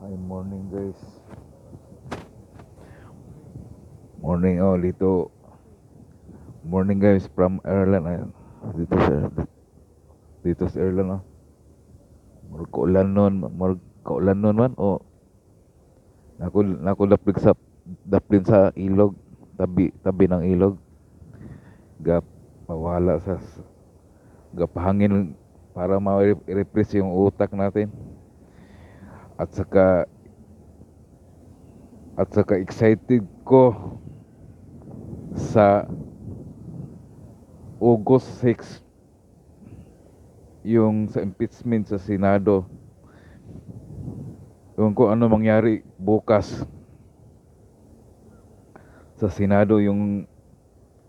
Hi, morning guys. Morning all dito. Morning guys from Ireland. Ayun. Dito sa Ireland oh. Murag kaulan nun man o naku daplin sa ilog, tabi ng ilog. Gap Mawala sa gapahangin para ma-refresh yung utak natin. At saka excited ko sa August 6 yung sa impeachment sa Senado. Ewan ko ano mangyari bukas sa Senado, yung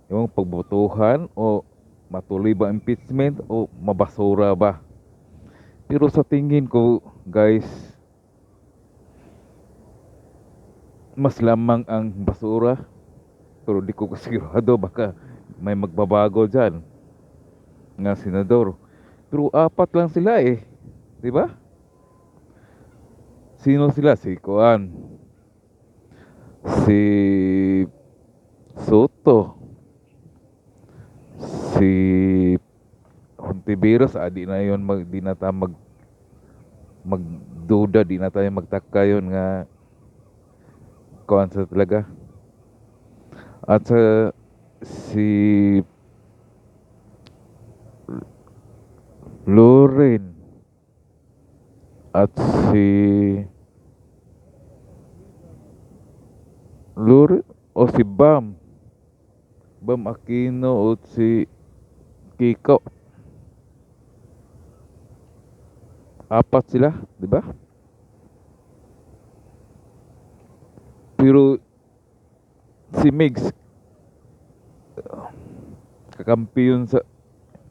pagbotohan o matuloy ba impeachment o mabasura ba. Pero sa tingin ko guys, mas lamang ang basura. Pero di ko sigurado, baka may magbabago dyan nga senador. Pero apat lang sila eh, di ba? Sino sila? Si Kuan, si Soto, si Hontiveros. Di na yun di na tayo magduda, di na tayo magtaka yun nga Kuan sa talaga. At sa si Loren at si Loren o si Bam Aquino o si Kiko. Apat sila, di ba? Pero si Migs kakampi yun sa,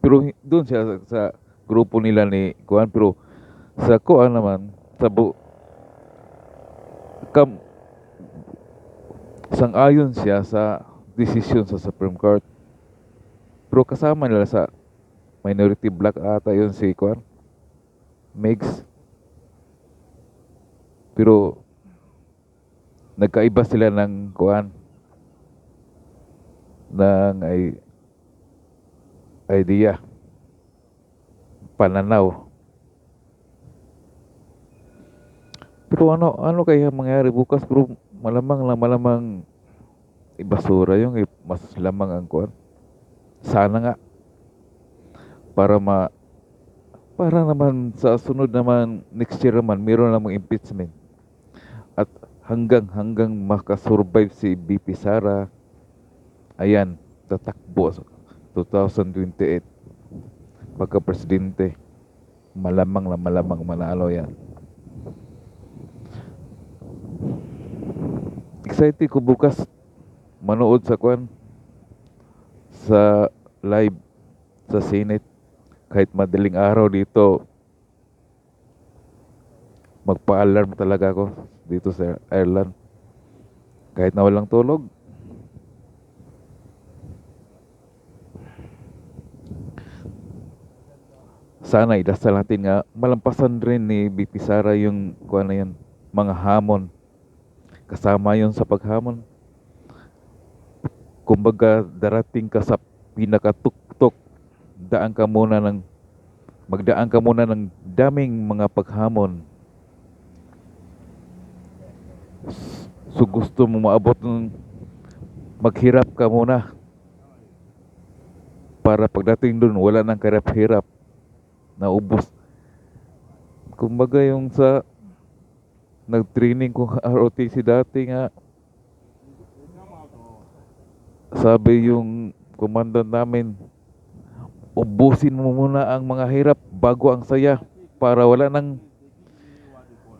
pero doon siya sa grupo nila ni Kuan. Pero sa Kuan naman sa kam sang-ayon siya sa desisyon sa Supreme Court. Pero kasama nila sa minority black ata yun si Kuan, Migs. Pero nagkaiba sila ng Kuan, ng idea, pananaw. Pero ano kaya mangyari bukas? Pero malamang ibasura yung mas lamang ang Kuan. Sana nga para para naman sa sunod naman next year naman meron namang impeachment. At hanggang makasurvive si BP Sara, ayan, tatakbo sa 2028 pagka presidente. Malamang manalo yan. Excited ko bukas manood sa Kuan, sa live sa Senate. Kahit madaling araw dito, magpa-alarm talaga ako dito sa Ireland. Kahit na walang tulog. Sana idasal natin nga malampasan rin ni BP Sara yung Kuan na yan, mga hamon. Kasama yon sa paghamon. Kumbaga darating ka sa pinakatuktok, magdaan ka muna ng daming mga paghamon. So gusto mo maabot ng maghirap ka muna para pagdating doon wala nang karap-hirap, naubos. Kumbaga yung sa nag-training ko ROTC dati nga, sabi yung commandant namin, ubusin mo muna ang mga hirap bago ang saya, para wala nang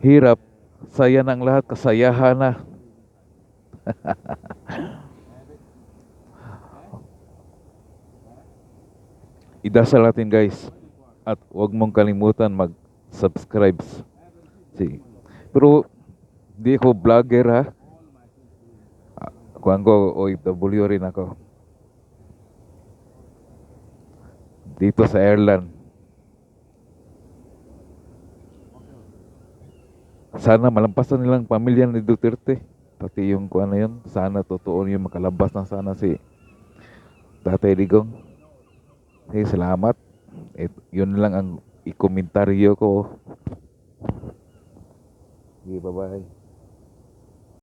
hirap, saya ng lahat, kasayahan na. Idasal natin guys. At huwag mong kalimutan mag-subscribe. Si. Pero di ako vlogger ha. Kuhan ko OFW rin ako. Dito sa Ireland. Sana malampasan nilang pamilya ni Duterte. Pati yung kung ano yun, sana totoo yung makalabas na sana si Tatay Digong. Salamat. Yun lang ang ikomentaryo ko. Okay, bye-bye.